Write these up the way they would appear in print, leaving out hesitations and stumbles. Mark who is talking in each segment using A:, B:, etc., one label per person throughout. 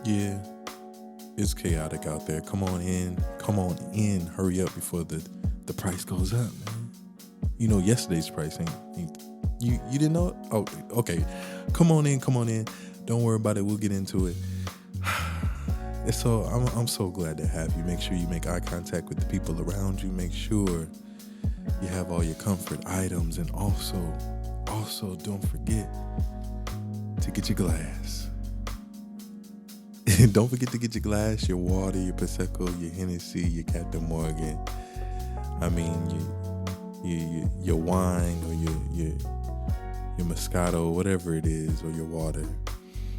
A: Yeah, it's chaotic out there. Come on in. Come on in. Hurry up before the price goes up, man. You know yesterday's price ain't you didn't know it? Oh, okay. Come on in. Come on in. Don't worry about it. We'll get into it. It's so I'm so glad to have you. Make sure you make eye contact with the people around you. Make sure you have all your comfort items, and also don't forget to get your glass. Don't forget to get your glass, your water, your Prosecco, your Hennessy, your Captain Morgan. I mean, your wine or your Moscato, whatever it is, or your water.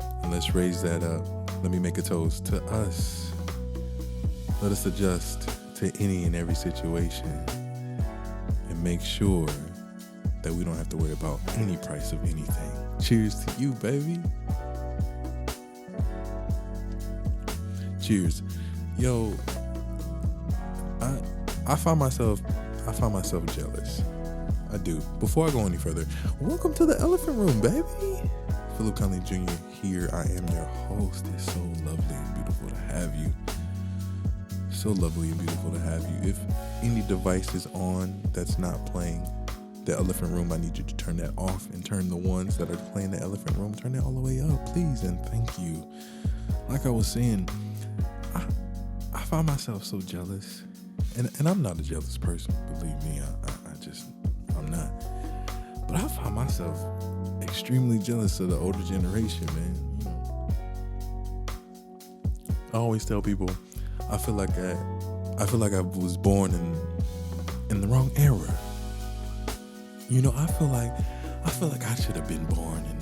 A: And let's raise that up. Let me make a toast to us. Let us adjust to any and every situation and make sure that we don't have to worry about any price of anything. Cheers to you, baby. Cheers. Yo, I find myself jealous. I do. Before I go any further, welcome to the Elephant Room, baby. Philip Conley Jr. here. I am your host. It's so lovely and beautiful to have you. So lovely and beautiful to have you. If any device is on that's not playing the Elephant Room, I need you to turn that off and turn the ones that are playing the Elephant Room, turn it all the way up, please, and thank you. Like I was saying, I find myself so jealous, and I'm not a jealous person, believe me. I'm not. But I find myself extremely jealous of the older generation, man. You know, I always tell people, I feel like I was born in the wrong era. You know, I feel like I should have been born in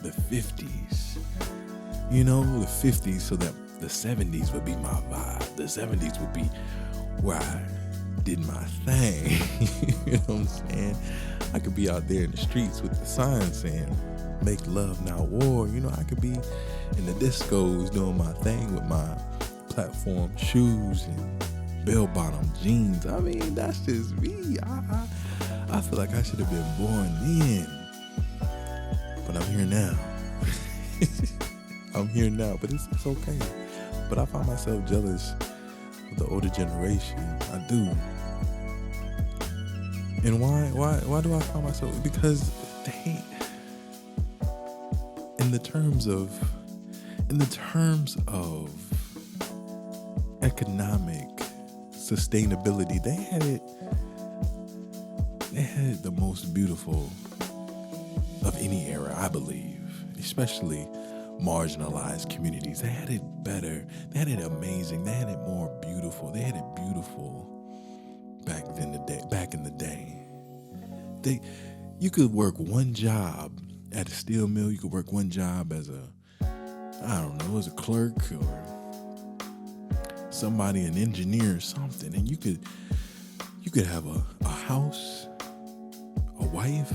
A: the 50s. You know, the 50s, so that the 70s would be my vibe. The 70s would be where I did my thing. You know what I'm saying? I could be out there in the streets with the sign saying, make love, not war. You know, I could be in the discos doing my thing with my platform shoes and bell-bottom jeans. I mean, that's just me. I feel like I should have been born then. But I'm here now. I'm here now, but it's okay. But I find myself jealous of the older generation. I do. And why do I find myself? Because they, in the terms of economic sustainability, they had it the most beautiful of any era, I believe, especially marginalized communities. They had it better. They had it amazing. They had it more beautiful. They had it beautiful back in the day. You could work one job at a steel mill. You could work one job as as a clerk or somebody, an engineer or something, and you could have a house, a wife,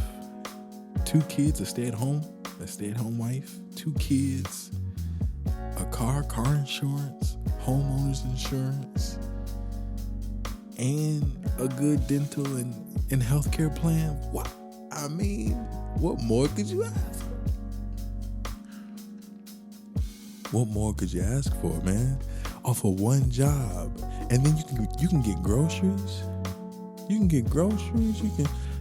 A: 2 kids, a stay-at-home wife, 2 kids, a car insurance, homeowner's insurance, and a good dental and healthcare plan. What? I mean, what more could you ask for? What more could you ask for, man? Off of one job. And then you can get groceries. You can get groceries.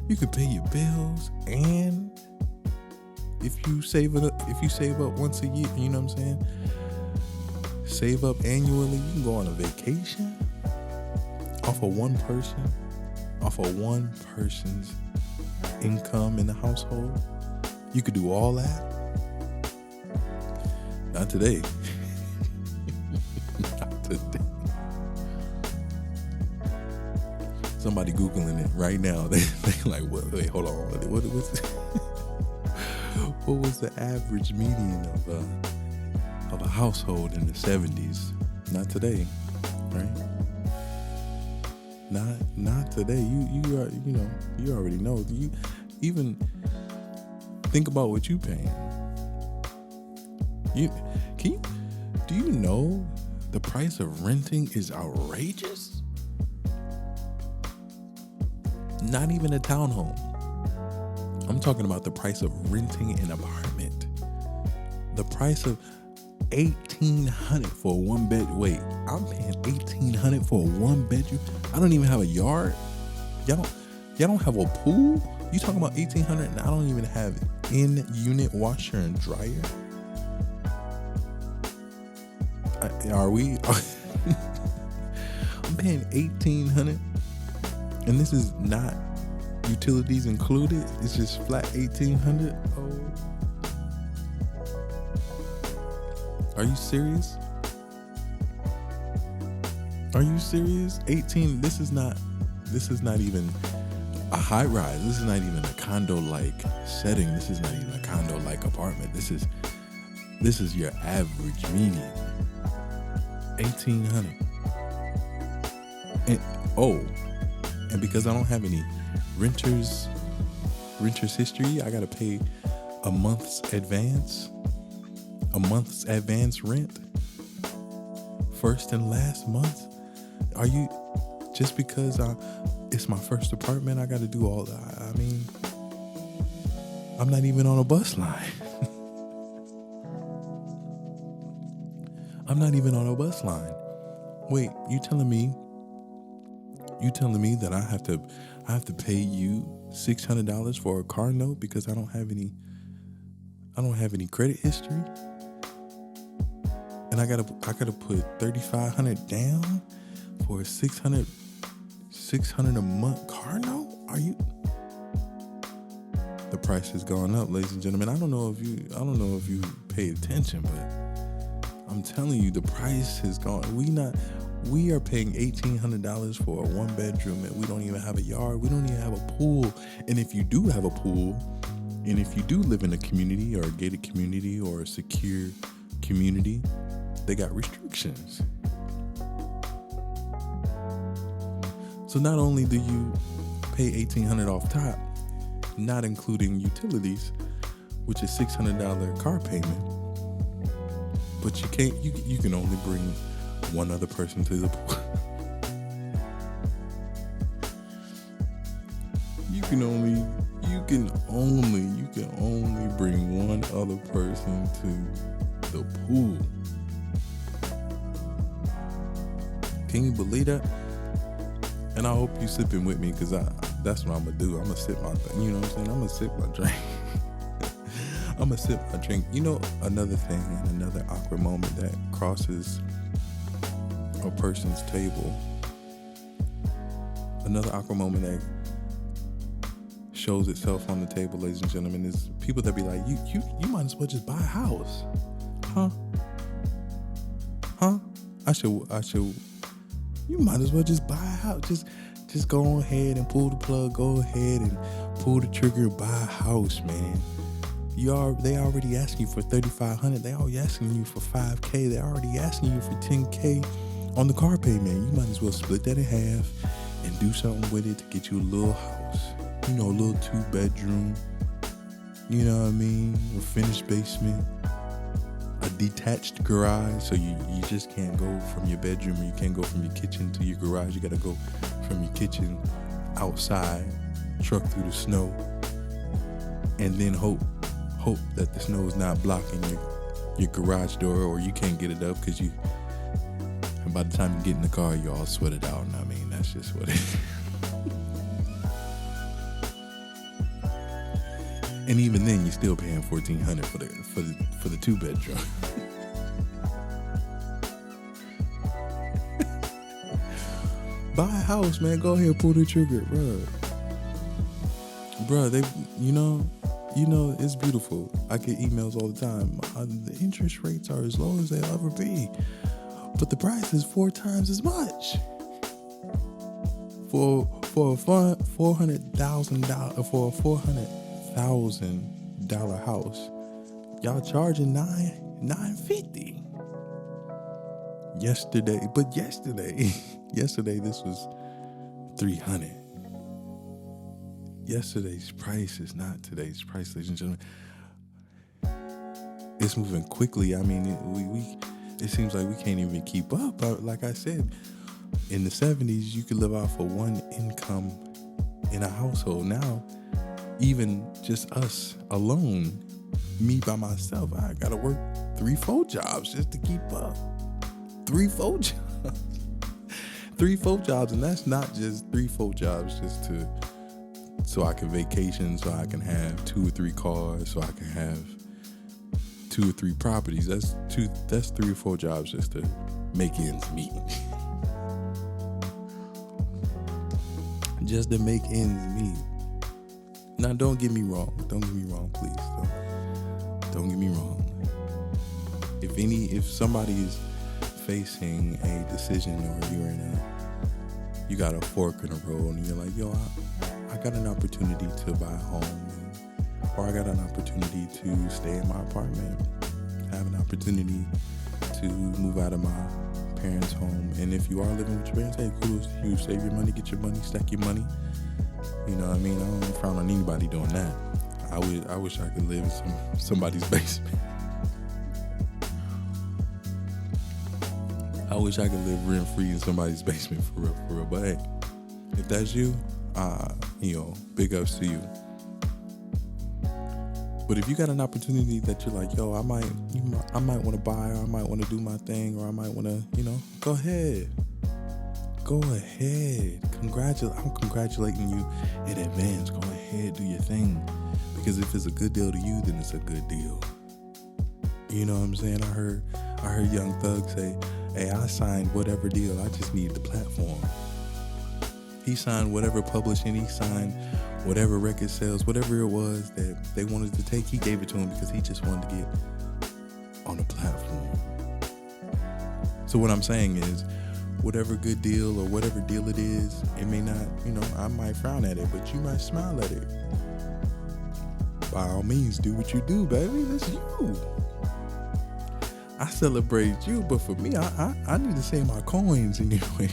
A: You can pay your bills, and if you save up once a year, you know what I'm saying? Save up annually, you can go on a vacation off of one person's income in the household. You could do all that. Not today. Not today. Somebody Googling it right now. They like, wait, hold on. What was the average median of a household in the 70s? Not today, right? Not today. You already know. You even think about what you paying. Do you know the price of renting is outrageous? Not even a townhome. I'm talking about the price of renting an apartment. The price of $1,800 for a one bed. Wait, I'm paying $1,800 for a one bedroom. I don't even have a yard. Y'all don't have a pool. You talking about $1,800 and I don't even have in-unit washer and dryer. Are we? I'm paying $1,800, and this is not utilities included. It's just flat $1,800. Oh, are you serious? Are you serious? 18. This is not even a high rise. This is not even a condo-like setting. This is not even a condo-like apartment. This is your average median. $1,800. And because I don't have any renters history, I gotta pay a month's advance rent, first and last month. Are you, just because it's my first apartment, I gotta do all that? I mean, I'm not even on a bus line. I'm not even on a bus line. Wait, you telling me that I have to pay you $600 for a car note because I don't have any credit history? And I gotta put $3,500 down for a $600 a month car note? Are you? The price has gone up, ladies and gentlemen. I don't know if you pay attention, but I'm telling you, the price has gone. We are paying $1,800 for a one bedroom, and we don't even have a yard. We don't even have a pool. And if you do have a pool, and if you do live in a community or a gated community or a secure community, they got restrictions. So not only do you pay $1,800 off top, not including utilities, which is $600 car payment, but you can only bring one other person to the pool. You can only bring one other person to the pool. Can you believe that? And I hope you sipping with me, because that's what I'm gonna do. I'm gonna sip my thing. You know what I'm saying? I'm gonna sip my drink. I'm gonna sip my drink. You know, another thing and another awkward moment that crosses a person's table. Another awkward moment that shows itself on the table, ladies and gentlemen, is people that be like, you might as well just buy a house. Huh? I should. You might as well just buy a house. Just go ahead and pull the plug. Go ahead and pull the trigger and buy a house, man. They already asking you for $3,500. They already asking you for $5,000. They already asking you for $10,000 on the car payment. You might as well split that in half and do something with it to get you a little house. You know, a little 2-bedroom. You know what I mean? A finished basement. A detached garage, so you just can't go from your bedroom, or you can't go from your kitchen to your garage. You gotta go from your kitchen outside, truck through the snow, and then hope that the snow is not blocking your garage door, or you can't get it up because and by the time you get in the car, you're all sweated out. And I mean, that's just what it is. And even then, you're still paying $1,400 for the 2-bedroom. Buy a house, man. Go ahead, pull the trigger, bro. They, you know, it's beautiful. I get emails all the time. The interest rates are as low as they'll ever be, but the price is 4 times as much. For a $400,000 for a $400,000 house, y'all charging $950. Yesterday this was $300. Yesterday's price is not today's price, ladies and gentlemen. It's moving quickly. I mean, it seems like we can't even keep up. Like I said, in the 70s, you could live off of one income in a household. Now, even just us alone, me by myself, I gotta work three, four jobs just to keep up. Three, four jobs. Three, four jobs, and that's not just three, four jobs just to so I can vacation, so I can have 2 or 3 cars, so I can have 2 or 3 properties. That's 3 or 4 jobs just to make ends meet. Just to make ends meet. Now, don't get me wrong. Don't get me wrong, please. Don't get me wrong. If somebody is facing a decision, or you got a fork in the road, and you're like, yo, I got an opportunity to buy a home, or I got an opportunity to stay in my apartment. I have an opportunity to move out of my parents' home. And if you are living with your parents, hey, kudos to you. Save your money, get your money, stack your money. You know what I mean? I don't frown on anybody doing that. I wish I could live in somebody's basement. I wish I could live rent-free in somebody's basement for real. But hey, if that's you, big ups to you. But if you got an opportunity that you're like, yo, I might want to buy, or I might want to do my thing, or I might want to, go ahead. Go ahead. I'm congratulating you in advance. Go ahead, do your thing. Because if it's a good deal to you, then it's a good deal. You know what I'm saying? I heard Young Thug say, hey, I signed whatever deal. I just need the platform. He signed whatever publishing. He signed whatever record sales, whatever it was that they wanted to take. He gave it to him because he just wanted to get on the platform. So what I'm saying is, whatever good deal or whatever deal it is, it may not, I might frown at it, but you might smile at it. By all means, do what you do, baby. That's you. I celebrate you, but for me, I need to save my coins anywhere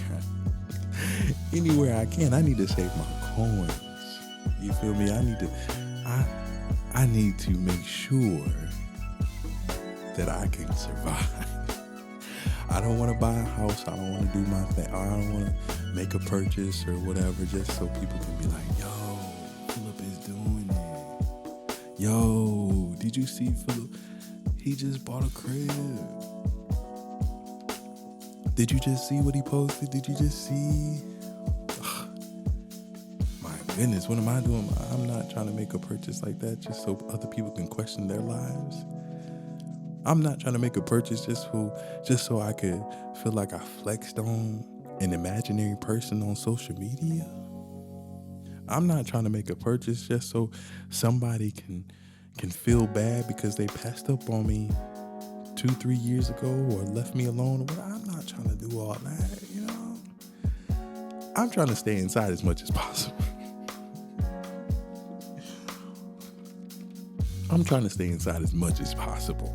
A: I can. I need to save my coins. You feel me? I need to make sure that I can survive. I don't want to buy a house. I don't want to do my thing. I don't want to make a purchase or whatever just so people can be like, yo, Philip is doing it. Yo, did you see Philip? He just bought a crib. Did you just see what he posted? Did you just see? My goodness, what am I doing? I'm not trying to make a purchase like that just so other people can question their lives. I'm not trying to make a purchase just so I could feel like I flexed on an imaginary person on social media. I'm not trying to make a purchase just so somebody can feel bad because they passed up on me 2-3 years ago or left me alone. I'm not trying to do all that, I'm trying to stay inside as much as possible. I'm trying to stay inside as much as possible.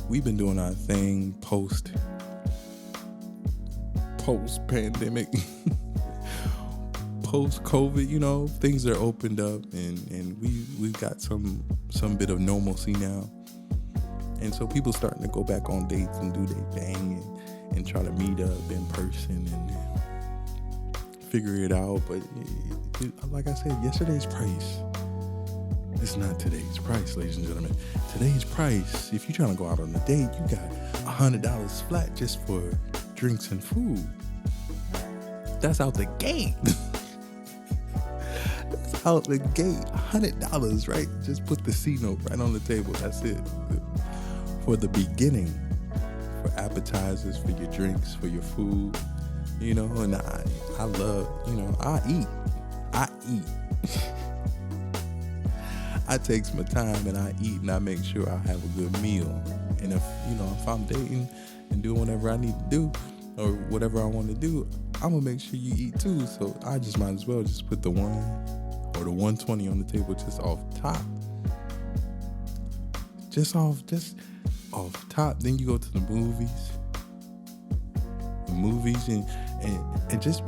A: We've been doing our thing post-pandemic, post-COVID, things are opened up and we've got some bit of normalcy now. And so people starting to go back on dates and do their thing and try to meet up in person and figure it out. But like I said, yesterday's price is not today's price, ladies and gentlemen. Today's price, if you're trying to go out on a date, you got $100 flat just for drinks and food. That's out the gate. That's out the gate. $100, right? Just put the C note right on the table. That's it. For the beginning, for appetizers, for your drinks, for your food, and I love, I eat. I take my time and I eat and I make sure I have a good meal. And if I'm dating and doing whatever I need to do or whatever I want to do, I'm gonna make sure you eat too. So I just might as well just put the 1 or the 120 on the table just off top. Just off top. Then you go to the movies. And just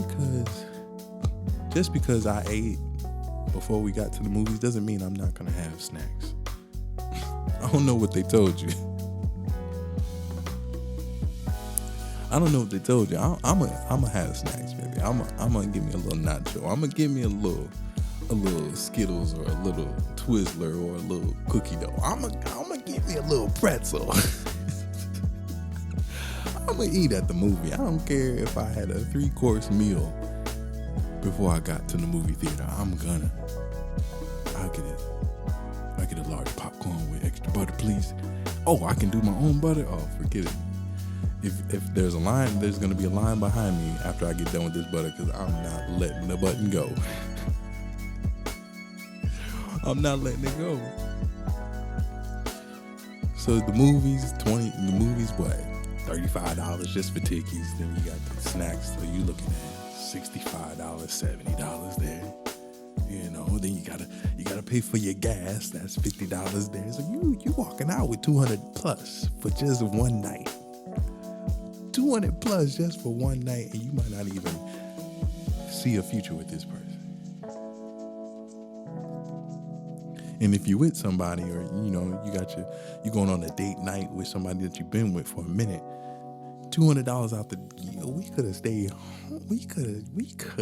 A: because I ate before we got to the movies doesn't mean I'm not gonna have snacks. I don't know what they told you. I don't know what they told you. I'm gonna have snacks, baby. I'm gonna give me a little nacho. I'm gonna give me a little a little Skittles or a little Twizzler or a little cookie dough. I'm gonna give me a little pretzel. I'm gonna eat at the movie. I don't care if I had a 3-course meal before I got to the movie theater. I'll get a large popcorn with extra butter, please. Oh, I can do my own butter? Oh, forget it. If there's a line, there's gonna be a line behind me after I get done with this butter, because I'm not letting the button go. I'm not letting it go. So the movies, what? $35 just for tickets. Then you got the snacks, so you looking at $65, $70 there. Then you gotta pay for your gas. That's $50 there. So you walking out with $200 plus for just one night. $200 plus just for one night, and you might not even see a future with this person. And if you're with somebody, or you going on a date night with somebody that you've been with for a minute, $200 out the deal. We could have stayed home. We could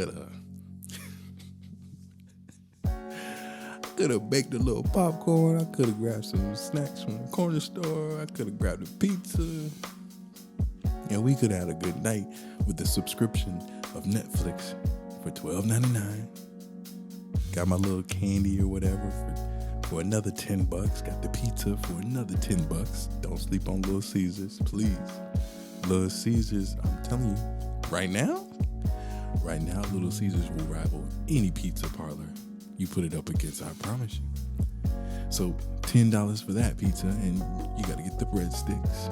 A: have. I could have baked a little popcorn. I could have grabbed some snacks from the corner store. I could have grabbed a pizza. And we could have had a good night with the subscription of Netflix for $12.99. Got my little candy or whatever for another $10. Got the pizza for another $10. Don't sleep on Little Caesars, please. Little Caesars, I'm telling you, right now, Little Caesars will rival any pizza parlor you put it up against, I promise you. So $10 for that pizza, and you got to get the breadsticks.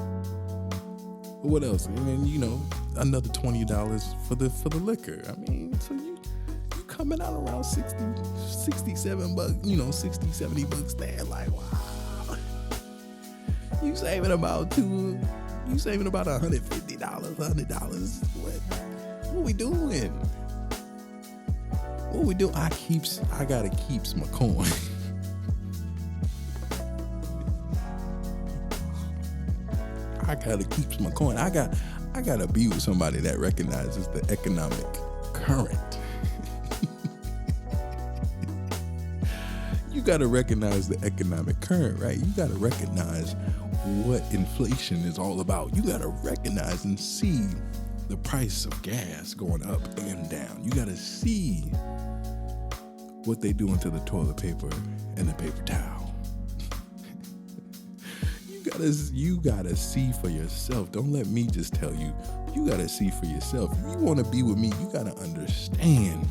A: What else? And then, another $20 for the liquor. I mean, so you coming out around $67, $60-$70 there. Like, wow. You saving about $150, $100. What we doing? I gotta keep my coin. I gotta keep my coin. I gotta be with somebody that recognizes the economic current. You gotta recognize the economic current, right? You gotta recognize what inflation is all about. You gotta recognize and see the price of gas going up and down. You gotta see what they doing to the toilet paper and the paper towel. You gotta see for yourself. Don't let me just tell you. You gotta see for yourself. If you wanna be with me, you gotta understand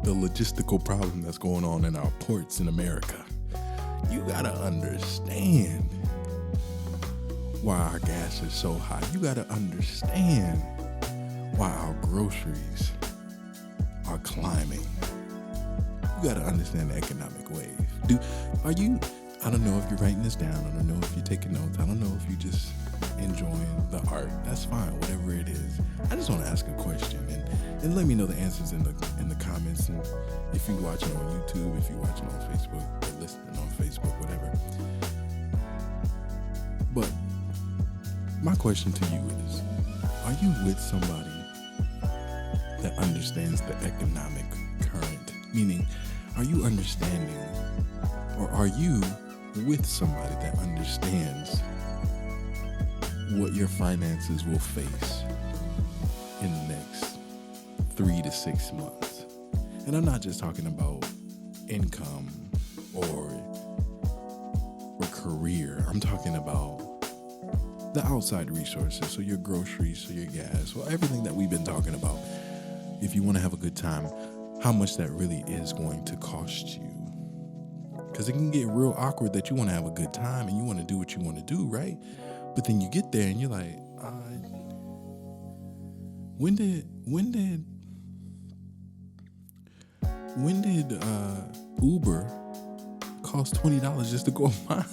A: the logistical problem that's going on in our ports in America. You gotta understand why our gas is so high. You gotta understand why our groceries are climbing. You gotta understand the economic wave. I don't know if you're writing this down. I don't know if you're taking notes. I don't know if you're just enjoying the art. That's fine, whatever it is. I just want to ask a question and let me know the answers in the comments. And if you're watching on YouTube, if you're watching on Facebook, or listening on Facebook, whatever. But my question to you is, are you with somebody that understands the economic current? Meaning, are you understanding, or are you with somebody that understands what your finances will face in the next 3 to 6 months? And I'm not just talking about income or career. I'm talking about the outside resources. So your groceries, so your gas, well, everything that we've been talking about. If you want to have a good time, how much that really is going to cost you. Because it can get real awkward that you want to have a good time and you want to do what you want to do, right? But then you get there and you're like, when did Uber cost $20 just to go a mile?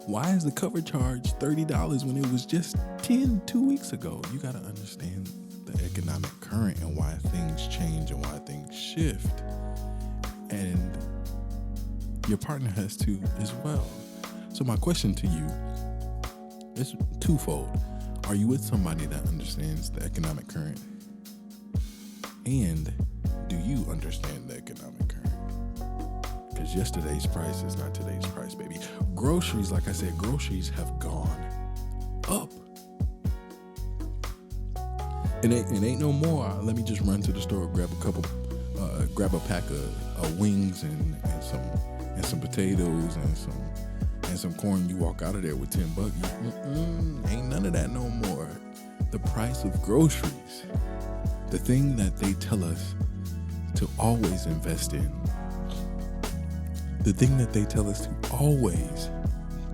A: Why is the cover charge $30 when it was just $10 2 weeks ago? You got to understand the economic current and why things change and why things shift. And your partner has to as well. So my question to you is twofold. Are you with somebody that understands the economic current? And do you understand the economic current? Because yesterday's price is not today's price, baby. Groceries, like I said, groceries have gone up. It ain't no more. Let me just run to the store, grab a pack of wings and some potatoes and some corn. You walk out of there with $10. Ain't none of that no more. The price of groceries, the thing that they tell us to always invest in, the thing that they tell us to always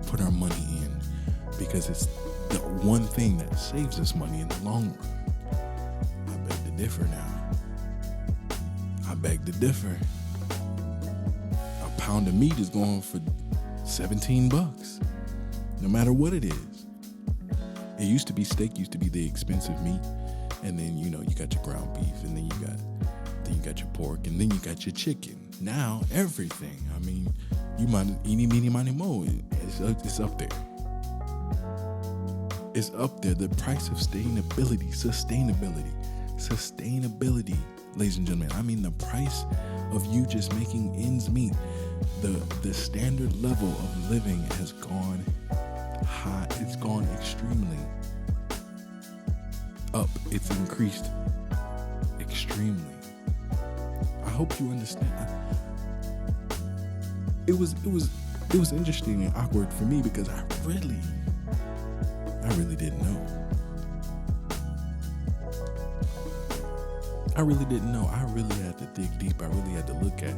A: put our money in, because it's the one thing that saves us money in the long run. I beg to differ now. I beg to differ. A pound of meat is going for $17, no matter what it is. It used to be steak, used to be the expensive meat, and then you got your ground beef, and then you got your pork, and then you got your chicken. Now everything. I mean, you might eeny, meeny, miny, mo. It's up there. It's up there. The price of sustainability, ladies and gentlemen. I mean, the price of you just making ends meet. The standard level of living has gone high. It's gone extremely up. It's increased extremely. I hope you understand. It was interesting and awkward for me because I really didn't know. I really didn't know. I really had to dig deep. I really had to look at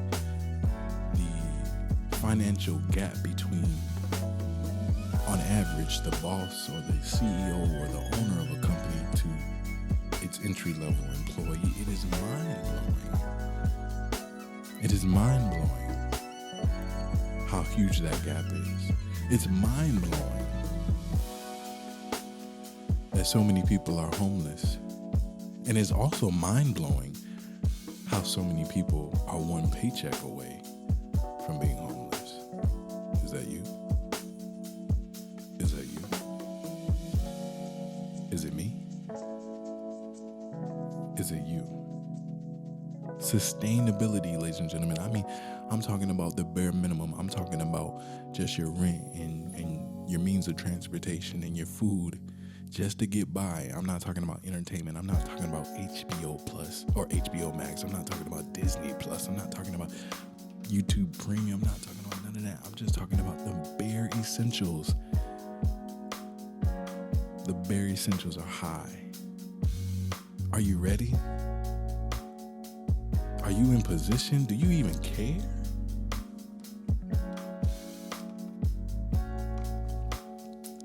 A: the financial gap between, on average, the boss or the CEO or the owner of a company to its entry-level employee. It is mind-blowing. It is mind-blowing how huge that gap is. It's mind-blowing that so many people are homeless. And it's also mind-blowing how so many people are one paycheck away from being homeless. Is that you? Is that you? Is it me? Is it you? Sustainability, ladies and gentlemen. I mean, I'm talking about the bare minimum. I'm talking about just your rent and your means of transportation and your food just to get by. I'm not talking about entertainment. I'm not talking about HBO Plus or HBO Max. I'm not talking about Disney Plus. I'm not talking about YouTube Premium. I'm not talking about none of that. I'm just talking about the bare essentials. The bare essentials are high. Are you ready? Are you in position? Do you even care?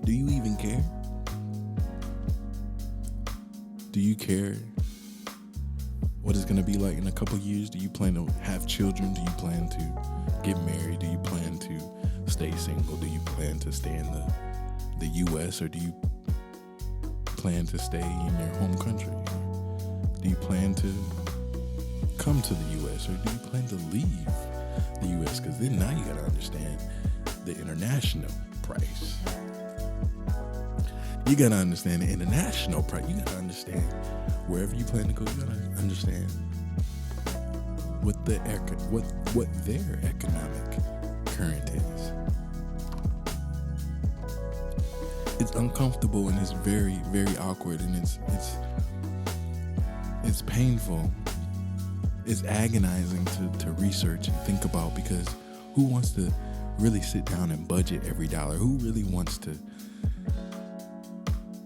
A: Do you even care? Do you care what it's going to be like in a couple years? Do you plan to have children? Do you plan to get married? Do you plan to stay single? Do you plan to stay in the U.S. or do you plan to stay in your home country? Do you plan to come to the U.S. or do you plan to leave the U.S.? Because then now you got to understand the international price. You got to understand the international price. You got to understand wherever you plan to go. You got to understand what their economic current is. It's uncomfortable and it's very, very awkward, and it's painful. It's agonizing to research and think about, because who wants to really sit down and budget every dollar? Who really wants to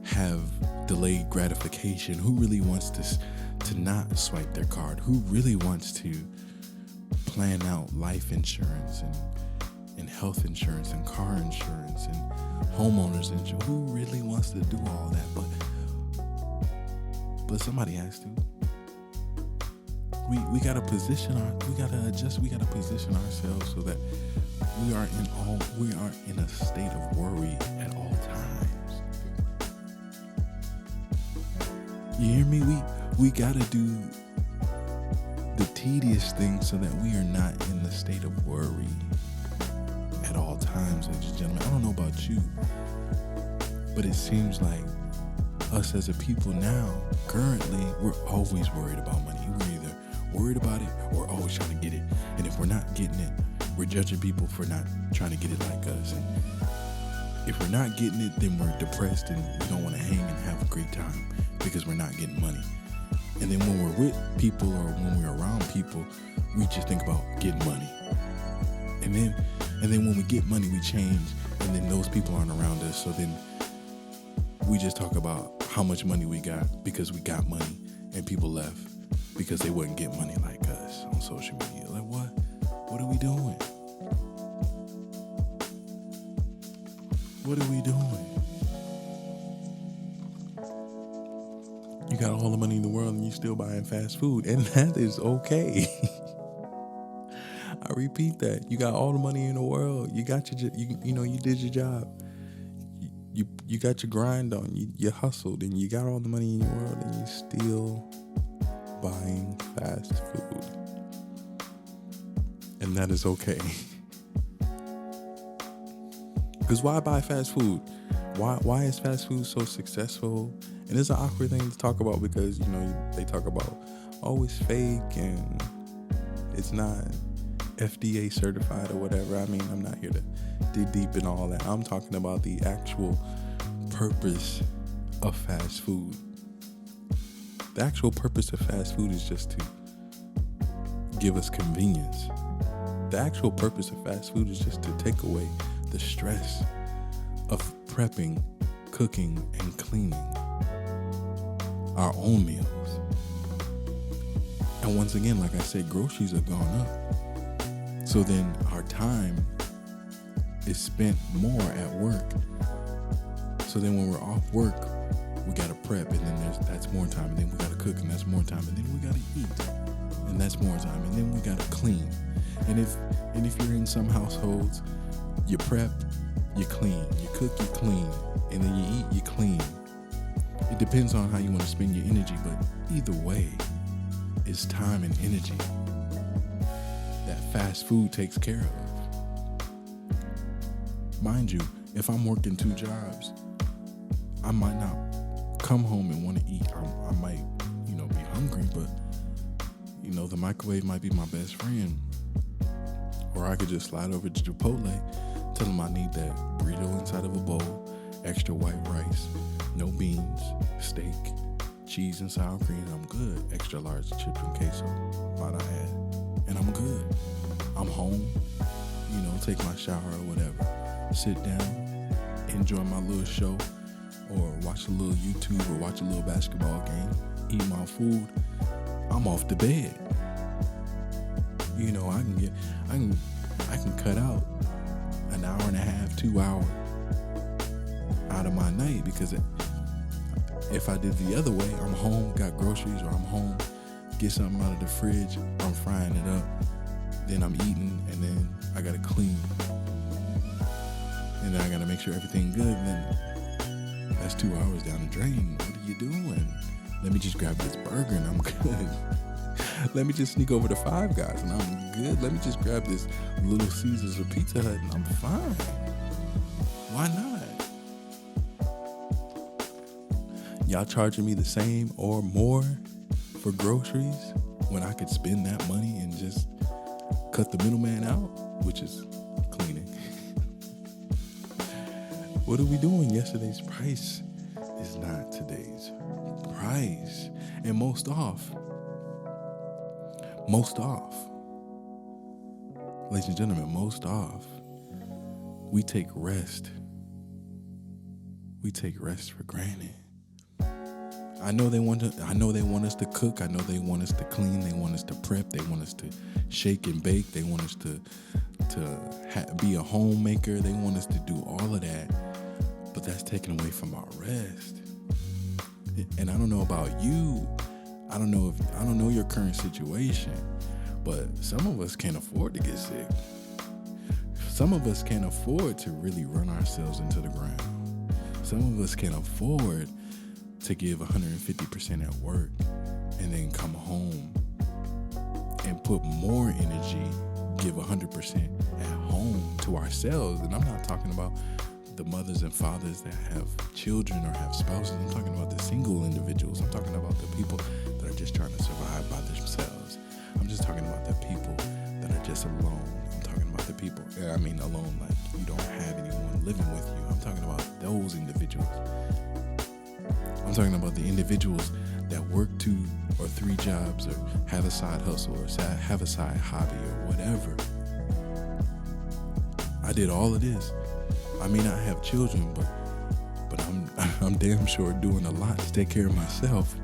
A: have delayed gratification? Who really wants to not swipe their card? Who really wants to plan out life insurance and health insurance and car insurance and homeowners insurance? Who really wants to do all that? But somebody has to. We gotta position position ourselves so that we are in a state of worry at all times. You hear me? We gotta do the tedious things so that we are not in the state of worry at all times, ladies and gentlemen. I don't know about you, but it seems like us as a people now, currently, we're always worried about money. We're either worried about it or always trying to get it. And if we're not getting it, we're judging people for not trying to get it like us. And if we're not getting it, then we're depressed and we don't want to hang and have a great time because we're not getting money. And then when we're with people or when we're around people, we just think about getting money. And then when we get money, we change, and then those people aren't around us. So then we just talk about how much money we got because we got money, and people left because they wouldn't get money like us on social media. Like, what? What are we doing? What are we doing? You got all the money in the world and you're still buying fast food, and that is okay. I repeat that. You got all the money in the world. You got you did your job. You got your grind on. You hustled, and you got all the money in your world, and you're still buying fast food. And that is okay. Because why buy fast food? Why is fast food so successful? And it's an awkward thing to talk about because, they talk about, it's fake and it's not FDA certified or whatever. I mean, I'm not here to dig deep in all that. I'm talking about the actual purpose of fast food. The actual purpose of fast food is just to give us convenience. The actual purpose of fast food is just to take away the stress of prepping, cooking, and cleaning our own meals. And once again, like I said, groceries have gone up. So then our time is spent more at work. So then when we're off work, we gotta prep, and then that's more time, and then we gotta cook, and that's more time, and then we gotta eat, and that's more time, and then we gotta clean. And if you're in some households, you prep, you clean, you cook, you clean, and then you eat, you clean. It depends on how you want to spend your energy, but either way, it's time and energy that fast food takes care of. Mind you, if I'm working 2 jobs, I might not come home and want to eat. I might, be hungry, but, the microwave might be my best friend. Or I could just slide over to Chipotle, tell them I need that burrito inside of a bowl, extra white rice, no beans, steak, cheese and sour cream, and I'm good. Extra large chips and queso, might I add, and I'm good. I'm home, take my shower or whatever, sit down, enjoy my little show, or watch a little YouTube or watch a little basketball game, eat my food. I'm off to bed. I can cut out an hour and a half, 2 hours out of my night, because if I did the other way, I'm home, got groceries, or I'm home, get something out of the fridge, I'm frying it up, then I'm eating, and then I gotta clean, and then I gotta make sure everything good, and then that's 2 hours down the drain. What are you doing? Let me just grab this burger and I'm good. Let me just sneak over to Five Guys and I'm good. Let me just grab this Little Caesars or Pizza Hut and I'm fine. Why not? Y'all charging me the same or more for groceries when I could spend that money and just cut the middleman out, which is cleaning. What are we doing? Yesterday's price is not today's price. And most off. Ladies and gentlemen, most off. We take rest. We take rest for granted. I know they want us to cook. I know they want us to clean. They want us to prep. They want us to shake and bake. They want us to be a homemaker. They want us to do all of that. But that's taken away from our rest. And I don't know about you. I don't know your current situation, but some of us can't afford to get sick. Some of us can't afford to really run ourselves into the ground. Some of us can't afford to give 150% at work and then come home and put more energy, give 100% at home to ourselves. And I'm not talking about the mothers and fathers that have children or have spouses. I'm talking about the single individuals. I'm talking about the people that are just trying to survive by themselves. I'm just talking about the people that are just alone. I'm talking about the people, alone, like you don't have anyone living with you. I'm talking about those individuals. I'm talking about the individuals that work 2 or 3 jobs or have a side hustle or have a side hobby or whatever. I did all of this. I may not have children, but I'm damn sure doing a lot to take care of myself.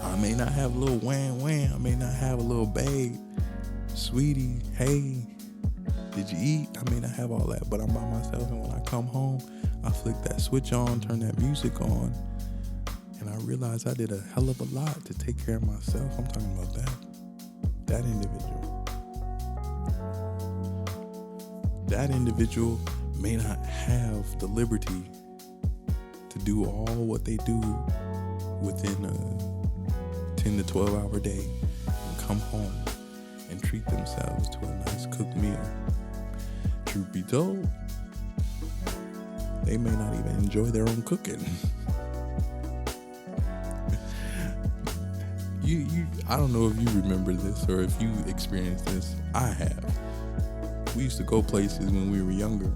A: I may not have a little wham. I may not have a little babe, sweetie, hey, did you eat? I may not have all that, but I'm by myself, and when I come home, I flick that switch on, turn that music on, and I realize I did a hell of a lot to take care of myself. I'm talking about that individual. That individual may not have the liberty to do all what they do within a 10 to 12 hour day and come home and treat themselves to a nice cooked meal. Truth be told, they may not even enjoy their own cooking. I don't know if you remember this or if you experienced this. I have. We used to go places when we were younger,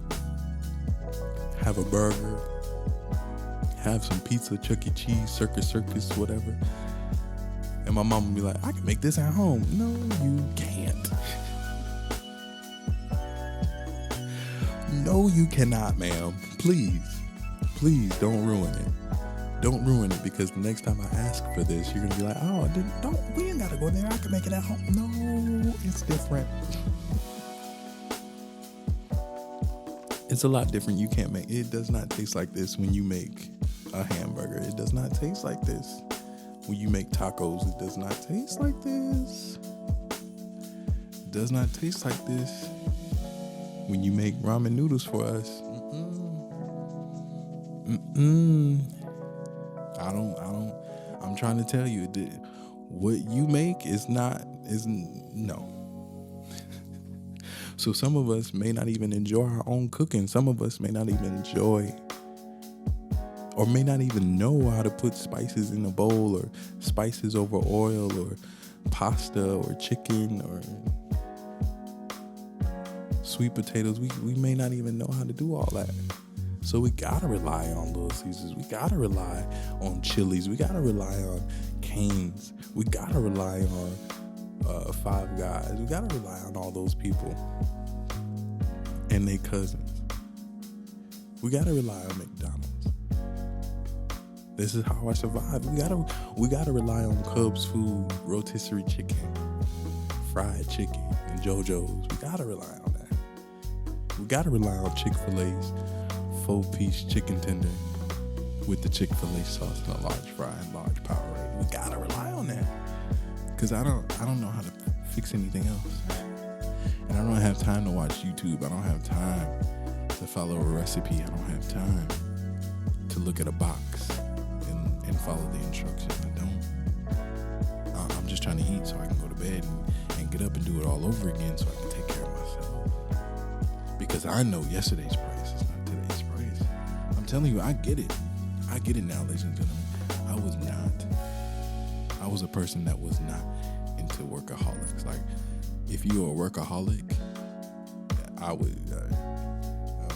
A: have a burger, have some pizza, Chuck E. Cheese, Circus, whatever. And my mom would be like, I can make this at home. No, you can't. No, you cannot, ma'am. Please don't ruin it. Don't ruin it, because the next time I ask for this, you're going to be like, oh, we ain't got to go there. I can make it at home. No, it's different. It's a lot different. You can't make it. Does not taste like this when you make a hamburger. It does not taste like this when you make tacos. It does not taste like this. It does not taste like this when you make ramen noodles for us. I'm trying to tell you that what you make is no. So some of us may not even enjoy our own cooking. Some of us may not even enjoy or may not even know how to put spices in a bowl, or spices over oil, or pasta or chicken or sweet potatoes. We may not even know how to do all that. So we gotta rely on Little Caesars. We gotta rely on Chili's. We gotta rely on Cane's. We gotta rely on Five Guys. We gotta rely on all those people and their cousins. We gotta rely on McDonald's. This is how I survive. We gotta rely on Cubs food, rotisserie chicken, fried chicken, and JoJo's. We gotta rely on that. We gotta rely on Chick-fil-A's 4-piece chicken tender with the Chick-fil-A sauce and a large fry and large Powerade. We gotta rely on that, because I don't know how to fix anything else, and I don't have time to watch YouTube. I don't have time to follow a recipe. I don't have time to look at a box and follow the instructions. I'm just trying to eat so I can go to bed and get up and do it all over again so I can take care of myself, because I know yesterday's price is not today's price. I'm telling you, I get it now, ladies and gentlemen. I was a person that was not into workaholics. Like, if you were a workaholic, I would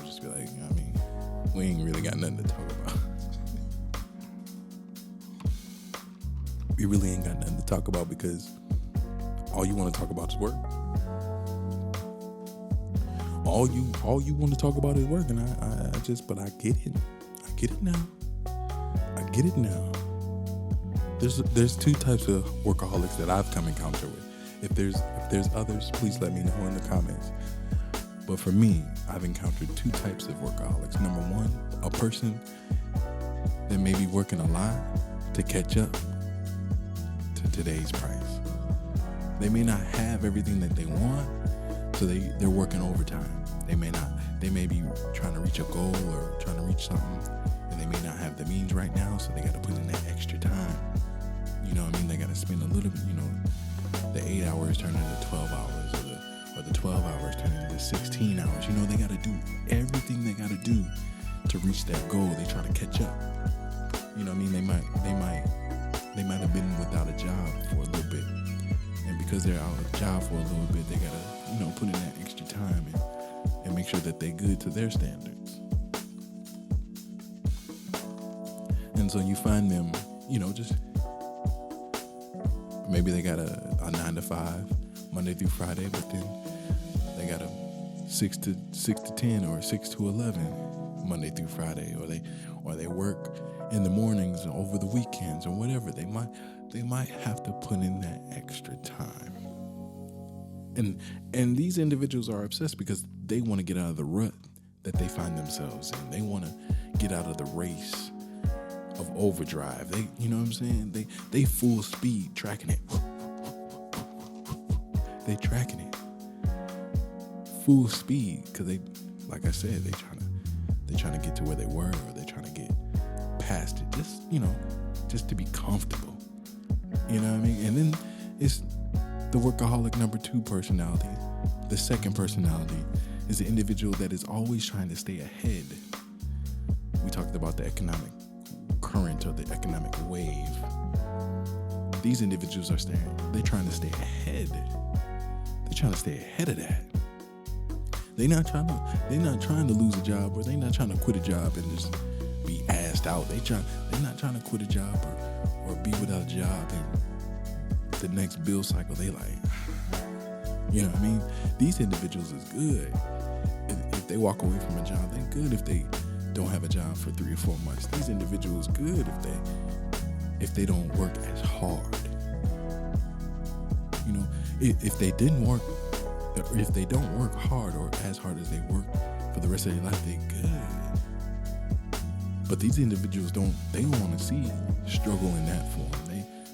A: just be like, we ain't really got nothing to talk about. We really ain't got nothing to talk about, because all you want to talk about is work. All you want to talk about is work, and but I get it. I get it now. There's 2 types of workaholics that I've come encounter with. If there's others, please let me know in the comments. But for me, I've encountered 2 types of workaholics. Number 1, a person that may be working a lot to catch up to today's price. They may not have everything that they want, so they're working overtime. They may be trying to reach a goal or trying to reach something, and they may not have the means right now, so they got to put in that extra time. You know what I mean? They got to spend a little bit, the 8 hours turn into 12 hours, or the 12 hours turn into 16 hours. They got to do everything they got to do to reach that goal. They try to catch up. You know what I mean? They might They might have been without a job for a little bit. And because they're out of a job for a little bit, they gotta, put in that extra time and make sure that they're good to their standards. And so you find them, just maybe they got a 9 to 5 Monday through Friday, but then they got a 6 to 10 or 6 to 11 Monday through Friday, or they work in the mornings or over the weekends or whatever. They might have to put in that extra time. And these individuals are obsessed because they want to get out of the rut that they find themselves in. They want to get out of the race of overdrive. They, you know what I'm saying? They full speed tracking it. They tracking it full speed because they, like I said, they trying to get to where they were, or they trying to get past it. Just to be comfortable. You know what I mean? And then it's the workaholic number 2 personality. The second personality is the individual that is always trying to stay ahead. We talked about the economic current or the economic wave. These individuals they're trying to stay ahead. They're trying to stay ahead of that. They're not trying to lose a job, or they're not trying to quit a job and just be assed out. They're not trying to quit a job or be without a job, and the next bill cycle they like, you know what I mean? These individuals is good. If they walk away from a job, they're good. If they don't have a job for 3 or 4 months, these individuals good if they don't work as hard. If they didn't work, or if they don't work hard or as hard as they work for the rest of their life, they good. But these individuals they don't want to see struggle in that form.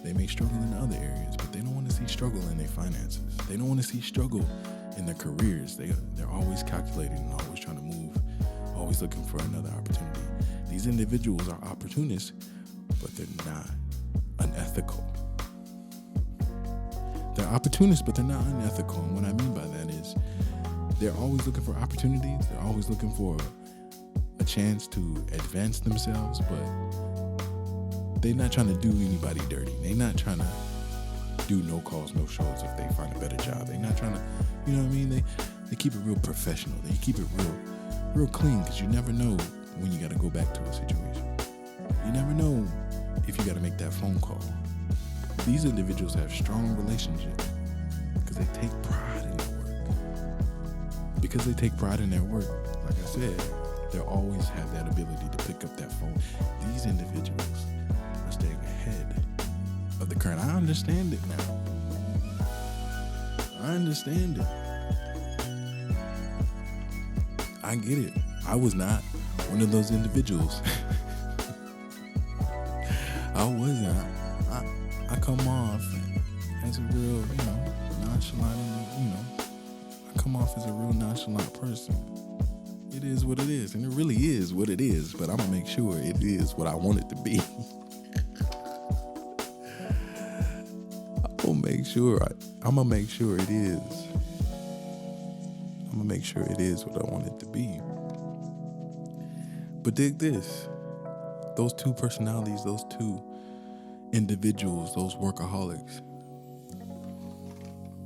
A: They may struggle in other areas, but they don't want to see struggle in their finances. They don't want to see struggle in their careers. They're always calculating and always trying to move, always looking for another opportunity. These individuals are opportunists, but they're not unethical. They're opportunists, but they're not unethical. And what I mean by that is they're always looking for opportunities. They're always looking for a chance to advance themselves, but they're not trying to do anybody dirty. They're not trying to do no calls, no shows if they find a better job. They're not trying to, you know what I mean? They keep it real professional. They keep it real clean, because you never know when you got to go back to a situation. You never know if you got to make that phone call. These individuals have strong relationships because they take pride in their work. Because they take pride in their work, like I said, they'll always have that ability to pick up that phone. These individuals are staying ahead of the current. I understand it now. I understand it. I get it. I was not one of those individuals. I wasn't. I come off as a real, nonchalant, I come off as a real nonchalant person. It is what it is, and it really is what it is, but I'm going to make sure it is what I want it to be. I'm going to make sure it is. I'm going to make sure it is what I want it to be. But dig this. Those 2 personalities, those 2 individuals, those workaholics,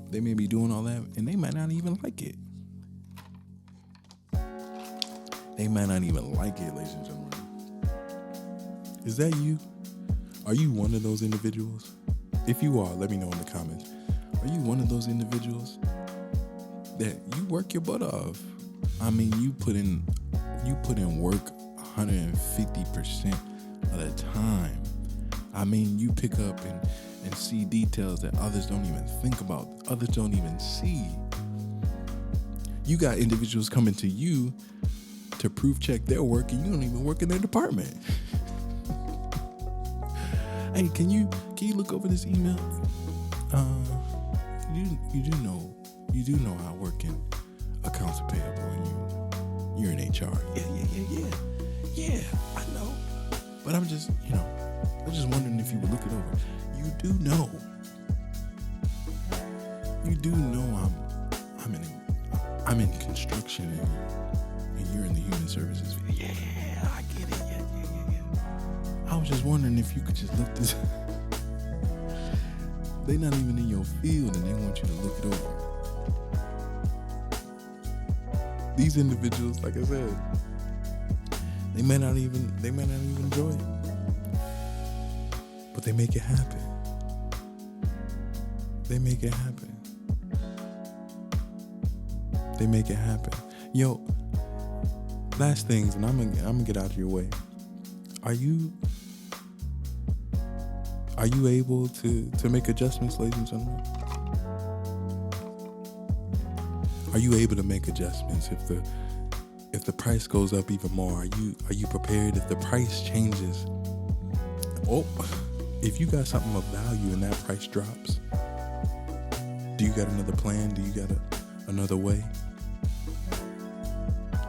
A: they may be doing all that and they might not even like it. They might not even like it, ladies and gentlemen. Is that you? Are you one of those individuals? If you are, let me know in the comments. Are you one of those individuals that you work your butt off? I mean, you put in work 150% of the time. I mean, you pick up and see details that others don't even think about, others don't even see. You got individuals coming to you to proof check their work, and you don't even work in their department. Hey, can you look over this email? You do know I work in accounts payable, and you're in HR. Yeah, I know. But I'm just wondering if you would look it over. You do know I'm in construction and you're in the human services. Yeah, I get it. Yeah. I was just wondering if you could just look this. They're not even in your field and they want you to look it over. These individuals, like I said, they may not even enjoy it, but they make it happen. They make it happen. They make it happen. Yo, last things, and I'm gonna get out of your way. Are you able to make adjustments, ladies and gentlemen? Are you able to make adjustments if the price goes up even more? Are you prepared if the price changes? Oh, if you got something of value and that price drops, do you got another plan? Do you got another way?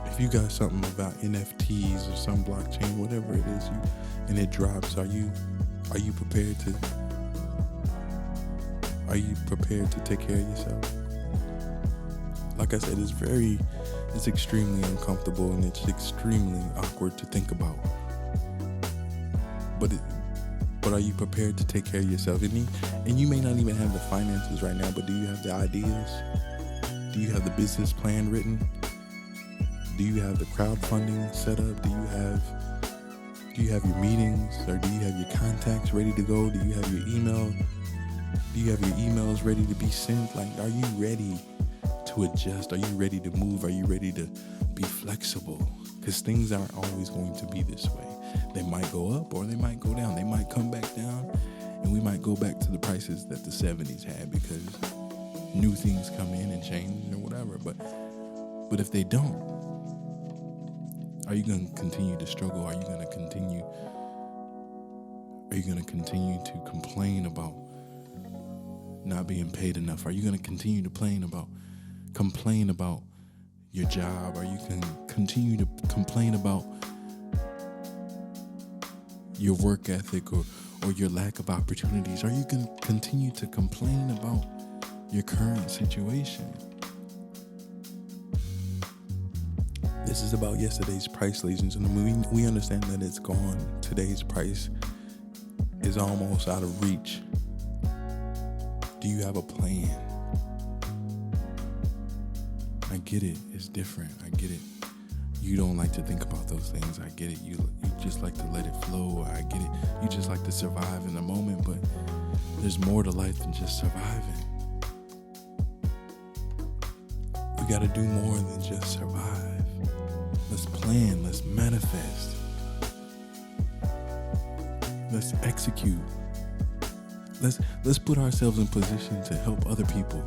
A: If you got something about NFTs or some blockchain, whatever it is, and it drops, are you prepared to take care of yourself? Like I said, it's extremely uncomfortable and it's extremely awkward to think about. But are you prepared to take care of yourself? And you may not even have the finances right now, but do you have the ideas? Do you have the business plan written? Do you have the crowdfunding set up? Do you have your meetings, or do you have your contacts ready to go? Do you have your email? Do you have your emails ready to be sent? Like, are you ready to adjust? Are you ready to move? Are you ready to be flexible? Because things aren't always going to be this way. They might go up or they might go down. They might come back down and we might go back to the prices that the 70s had because new things come in and change or whatever. But if they don't, are you going to continue to struggle? Are you going to continue to complain about not being paid enough? Are you going to continue to complain about your job? Are you going to continue to complain about your work ethic or your lack of opportunities? Are you going to continue to complain about your current situation? This is about yesterday's price, ladies and gentlemen. We understand that it's gone. Today's price is almost out of reach. Do you have a plan? I get it. It's different. I get it. You don't like to think about those things. I get it. You just like to let it flow. I get it. You just like to survive in the moment, but there's more to life than just surviving. We got to do more than just survive. Let's plan. Let's manifest. Let's execute. Let's put ourselves in position to help other people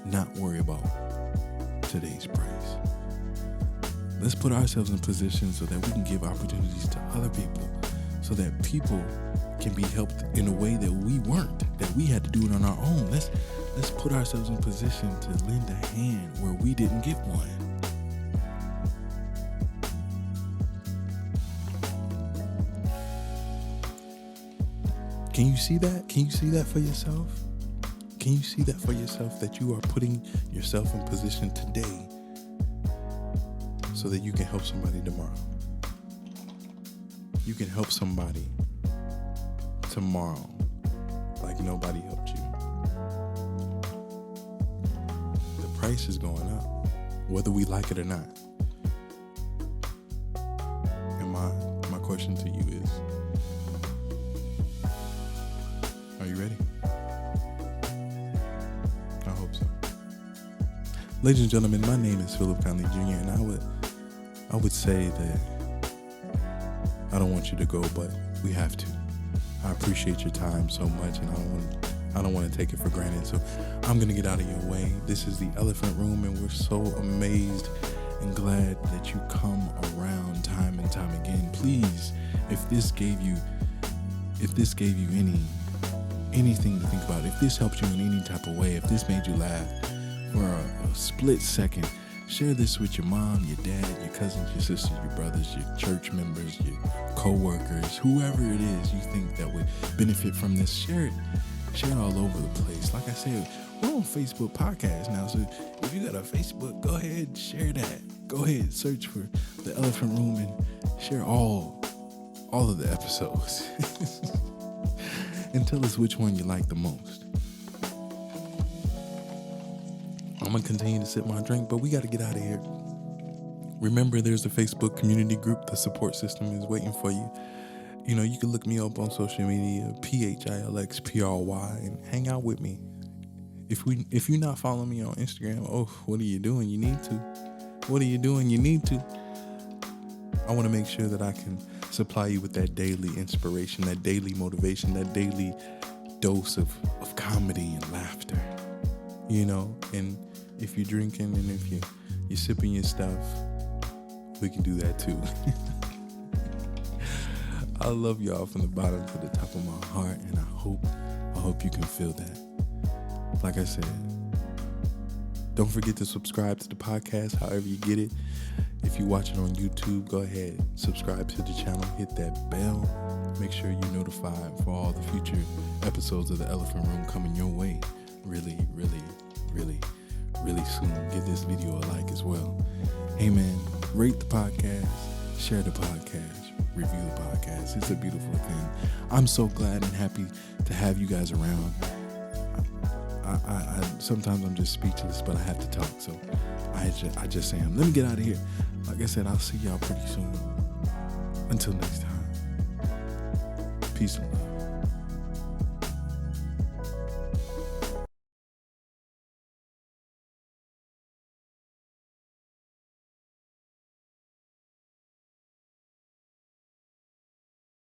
A: not worry about today's price. Let's put ourselves in position so that we can give opportunities to other people, so that people can be helped in a way that we weren't, that we had to do it on our own. Let's put ourselves in position to lend a hand where we didn't get one. Can you see that? Can you see that for yourself? Can you see that for yourself, that you are putting yourself in position today so that you can help somebody tomorrow? You can help somebody tomorrow like nobody helped you. The price is going up, whether we like it or not. And my question to you is, are you ready? I hope so. Ladies and gentlemen, my name is Philip Conley Jr. and I would say that I don't want you to go, but we have to. I appreciate your time so much, and I don't want to take it for granted. So I'm gonna get out of your way. This is the Elephant Room, and we're so amazed and glad that you come around time and time again. Please, if this gave you anything to think about, if this helped you in any type of way, if this made you laugh for a split second, share this with your mom, your dad, your cousins, your sisters, your brothers, your church members, your co-workers, whoever it is you think that would benefit from this. Share it all over the place. Like I said, we're on Facebook podcast now, so if you got a Facebook, go ahead and share that. Go ahead, search for the Elephant Room and share all of the episodes. And tell us which one you like the most. I'm going to continue to sip my drink, but we got to get out of here. Remember, there's a Facebook community group. The support system is waiting for you. You know, you can look me up on social media, PHILXPRY, and hang out with me. If you're not following me on Instagram, what are you doing? You need to. What are you doing? You need to. I want to make sure that I can supply you with that daily inspiration, that daily motivation, that daily dose of comedy and laughter. You know, and if you're drinking and if you're sipping your stuff, we can do that too. I love y'all from the bottom to the top of my heart, and I hope you can feel that. Like I said, don't forget to subscribe to the podcast however you get it. If you watch it on YouTube, go ahead, subscribe to the channel, hit that bell. Make sure you're notified for all the future episodes of The Elephant Room coming your way really, really, really, really soon. Give this video a like as well. Hey man, rate the podcast, share the podcast, review the podcast. It's a beautiful thing. I'm so glad and happy to have you guys around. I sometimes I'm just speechless, but I have to talk, so I just am. Let me get out of here. Like I said, I'll see y'all pretty soon. Until next time, peace and love.